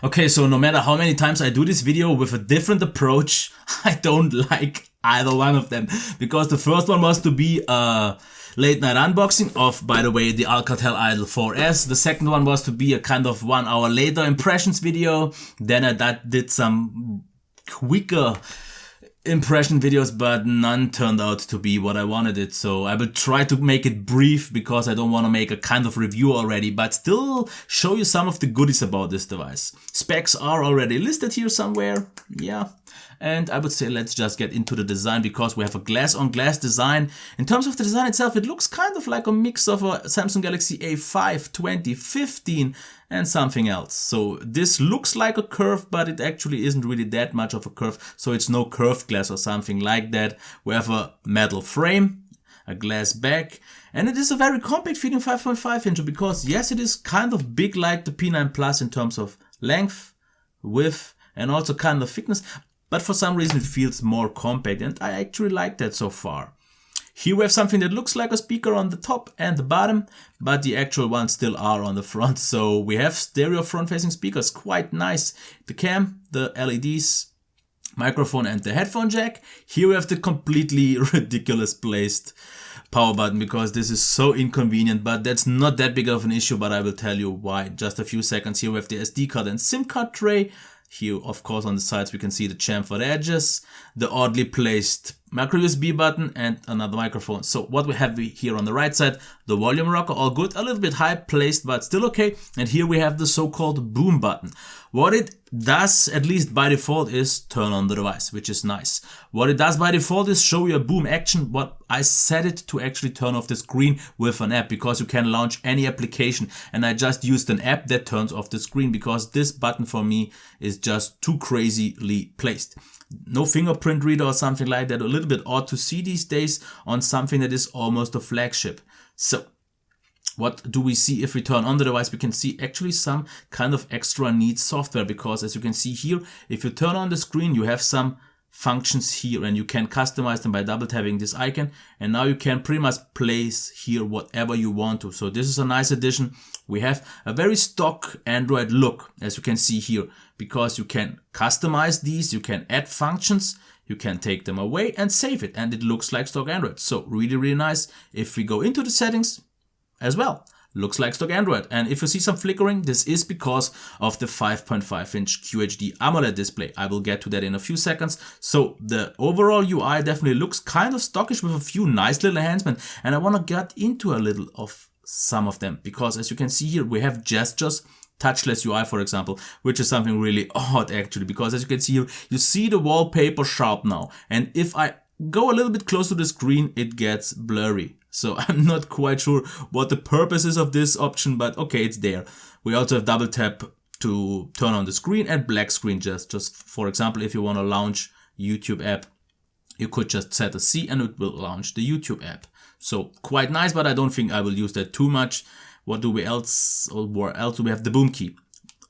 Okay, so no matter how many times I do this video with a different approach, I don't like either one of them. Because the first one was to be a late night unboxing of, by the way, the Alcatel Idol 4S. The second one was to be a kind of 1 hour later impressions video. Then I did some quicker impression videos, but none turned out to be what I wanted it. So I will try to make it brief because I don't want to make a kind of review already, but still show you some of the goodies about this device. Specs are already listed here somewhere. Yeah. And I would say let's just get into the design, because we have a glass-on-glass design. In terms of the design itself, it looks kind of like a mix of a Samsung Galaxy A5 2015 and something else. So this looks like a curve, but it actually isn't really that much of a curve. So it's no curved glass or something like that. We have a metal frame, a glass back, and it is a very compact feeling 5.5 inch, because yes, it is kind of big like the P9 Plus in terms of length, width, and also kind of thickness. But for some reason it feels more compact, and I actually like that so far. Here we have something that looks like a speaker on the top and the bottom, but the actual ones still are on the front. So we have stereo front-facing speakers, quite nice. The cam, the LEDs, microphone, and the headphone jack. Here we have the completely ridiculous placed power button, because this is so inconvenient, but that's not that big of an issue, but I will tell you why in just a few seconds. Here we have the SD card and SIM card tray. Here, of course, on the sides we can see the chamfer for the edges, the oddly placed micro USB button, and another microphone. So what we have here on the right side, the volume rocker, all good, a little bit high placed, but still okay. And here we have the so-called boom button. What it does, at least by default, is turn on the device, which is nice. What it does by default is show you a boom action. What I set it to actually turn off the screen with an app, because you can launch any application, and I just used an app that turns off the screen, because this button for me is just too crazily placed. No fingerprint reader or something like that. A little bit odd to see these days on something that is almost a flagship. So what do we see if we turn on the device? We can see actually some kind of extra neat software, because as you can see here, if you turn on the screen, you have some functions here, and you can customize them by double tapping this icon, and now you can pretty much place here whatever you want to. So this is a nice addition. We have a very stock Android look, as you can see here, because you can customize these, you can add functions, you can take them away and save it, and it looks like stock Android. So really, really nice. If we go into the settings as well, looks like stock Android. And if you see some flickering, this is because of the 5.5 inch QHD AMOLED display. I will get to that in a few seconds. So the overall UI definitely looks kind of stockish with a few nice little enhancements. And I want to get into a little of some of them, because as you can see here, we have gestures, touchless UI, for example, which is something really odd actually, because as you can see here, you see the wallpaper sharp now. And if I go a little bit close to the screen, it gets blurry. So I'm not quite sure what the purpose is of this option, but okay, it's there. We also have double tap to turn on the screen, and black screen just for example, if you want to launch YouTube app, you could just set a C and it will launch the YouTube app. So quite nice, but I don't think I will use that too much. What do we else, or where else do we have? The boom key.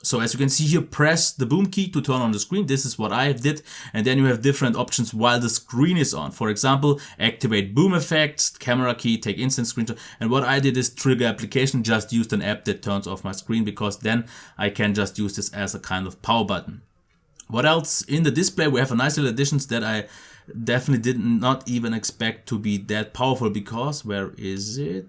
So as you can see here, press the boom key to turn on the screen. This is what I did. And then you have different options while the screen is on. For example, activate boom effects, camera key, take instant screenshot. And what I did is trigger application, just used an app that turns off my screen, because then I can just use this as a kind of power button. What else? In the display, we have a nice little additions that I definitely did not even expect to be that powerful, because where is it?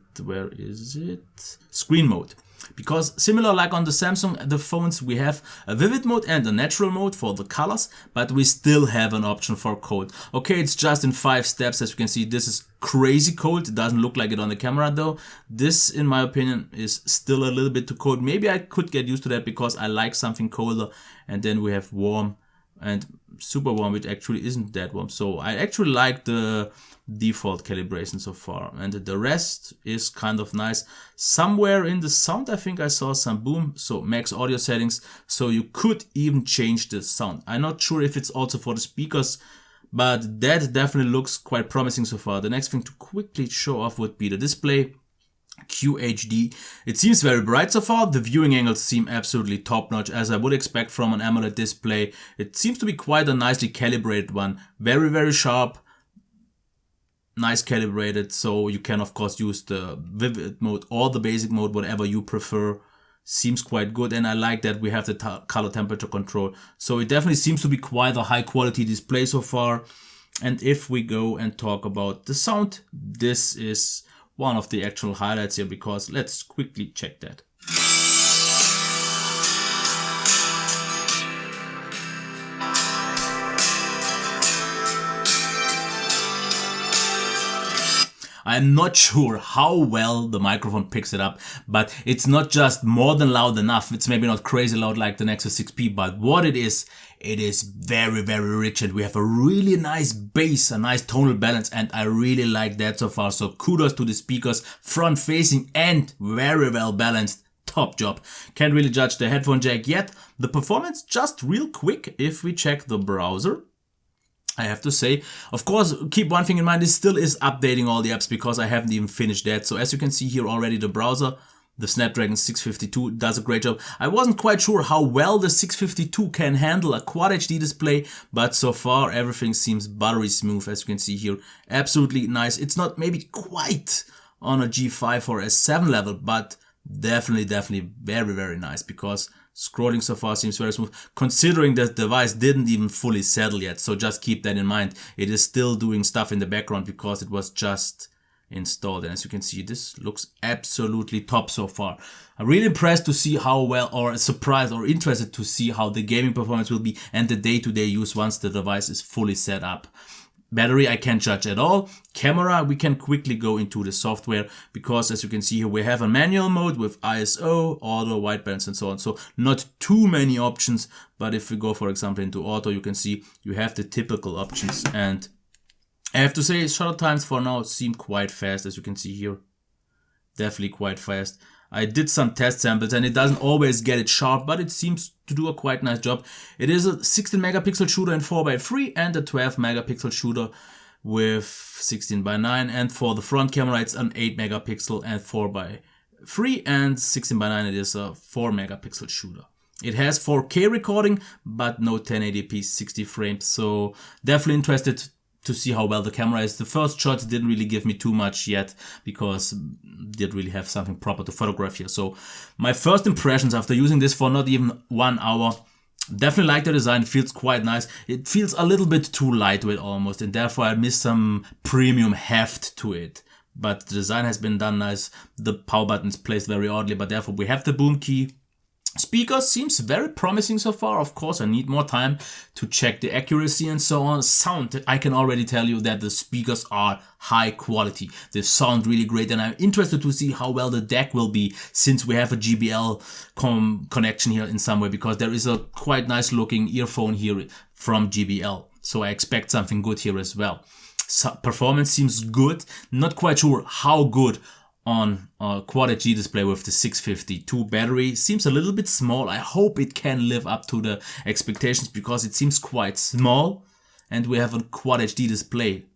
Screen mode. Because similar like on the Samsung, the phones, we have a vivid mode and a natural mode for the colors, but we still have an option for cold. Okay, it's just in 5 steps. As you can see, this is crazy cold. It doesn't look like it on the camera though. This, in my opinion, is still a little bit too cold. Maybe I could get used to that, because I like something colder. And then we have warm and super warm, which actually isn't that warm. So I actually like the default calibration so far, and the rest is kind of nice. Somewhere in the sound, I think I saw some boom, so max audio settings, so you could even change the sound. I'm not sure if it's also for the speakers, but that definitely looks quite promising so far. The next thing to quickly show off would be the display. QHD. It seems very bright so far. The viewing angles seem absolutely top notch, as I would expect from an AMOLED display. It seems to be quite a nicely calibrated one. Very, very sharp. Nice calibrated, so you can of course use the vivid mode or the basic mode, whatever you prefer. seems quite good, and I like that we have the color temperature control. So it definitely seems to be quite a high quality display so far. And if we go and talk about the sound, this is one of the actual highlights here, because let's quickly check that. I'm not sure how well the microphone picks it up, but it's not just more than loud enough. It's maybe not crazy loud like the Nexus 6P, but what it is very, very rich, and we have a really nice bass, a nice tonal balance, and I really like that so far. So kudos to the speakers, front facing and very well balanced. Top job. Can't really judge the headphone jack yet. The performance, just real quick, if we check the browser, I have to say, of course, keep one thing in mind, this still is updating all the apps because I haven't even finished that. So as you can see here already, the browser, the Snapdragon 652 does a great job. I wasn't quite sure how well the 652 can handle a Quad HD display, but so far everything seems buttery smooth, as you can see here. Absolutely nice. It's not maybe quite on a G5 or S7 level, but definitely very nice, because scrolling so far seems very smooth, considering that the device didn't even fully settle yet. So just keep that in mind. It is still doing stuff in the background because it was just installed. And as you can see, this looks absolutely top so far. I'm really impressed to see how well, or surprised or interested to see how the gaming performance will be and the day-to-day use once the device is fully set up. Battery I can't judge at all. Camera, we can quickly go into the software, because as you can see here, we have a manual mode with ISO, auto, white balance and so on. So not too many options, but if we go for example into auto, you can see you have the typical options. And I have to say, shutter times for now seem quite fast, as you can see here. Definitely quite fast. I did some test samples and it doesn't always get it sharp, but it seems to do a quite nice job. It is a 16 megapixel shooter in 4x3 and a 12 megapixel shooter with 16:9. And for the front camera, it's an 8 megapixel and 4x3, and 16:9 it is a 4 megapixel shooter. It has 4K recording, but no 1080p 60 frames. So definitely interested to see how well the camera is. The first shots didn't really give me too much yet, because didn't really have something proper to photograph here. So my first impressions after using this for not even 1 hour, definitely like the design. It feels quite nice. It feels a little bit too lightweight almost, and therefore I miss some premium heft to it. But the design has been done nice. The power button is placed very oddly, but therefore we have the boom key. Speaker seems very promising so far. Of course, I need more time to check the accuracy and so on. Sound, I can already tell you that the speakers are high quality. They sound really great, and I'm interested to see how well the DAC will be, since we have a JBL connection here in some way, because there is a quite nice looking earphone here from JBL. So I expect something good here as well. So performance seems good. Not quite sure how good on a Quad HD display with the 652. Battery seems a little bit small. I hope it can live up to the expectations, because it seems quite small and we have a Quad HD display,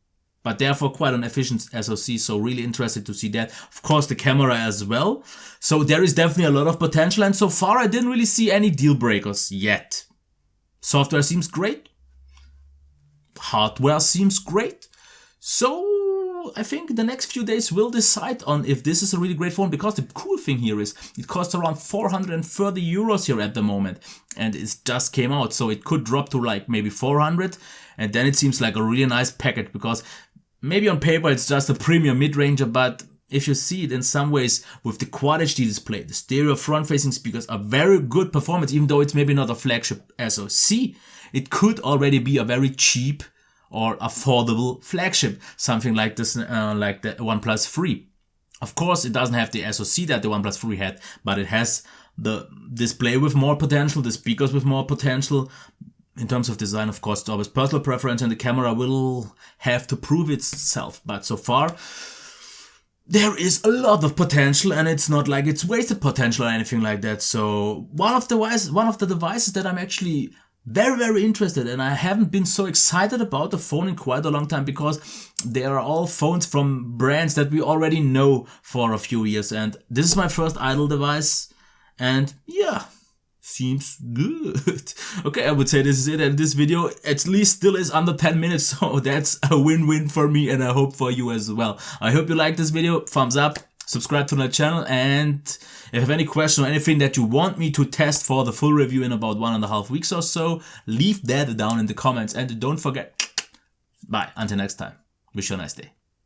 but therefore quite an efficient SoC. So really interested to see that. Of course, the camera as well. So there is definitely a lot of potential, and so far I didn't really see any deal breakers yet. Software seems great. Hardware seems great. So I think the next few days will decide on if this is a really great phone, because the cool thing here is it costs around 430 euros here at the moment, and it just came out, so it could drop to like maybe 400, and then it seems like a really nice package, because maybe on paper it's just a premium mid-ranger, but if you see it in some ways with the Quad HD display, the stereo front-facing speakers, a very good performance, even though it's maybe not a flagship SoC, it could already be a very cheap or affordable flagship, something like this, like the OnePlus 3. Of course, it doesn't have the SoC that the OnePlus 3 had, but it has the display with more potential, the speakers with more potential. In terms of design, of course, it's always personal preference, and the camera will have to prove itself. But so far, there is a lot of potential, and it's not like it's wasted potential or anything like that. So one of the devices that I'm actually very interested, and I haven't been so excited about the phone in quite a long time, because they are all phones from brands that we already know for a few years, and this is my first Idol device, and yeah, seems good. Okay, I would say this is it, and this video at least still is under 10 minutes, so that's a win-win for me, and I hope for you as well. I hope you liked this video. Thumbs up, subscribe to the channel, and if you have any question or anything that you want me to test for the full review in about 1.5 weeks or so, leave that down in the comments, and don't forget, bye, until next time, wish you a nice day.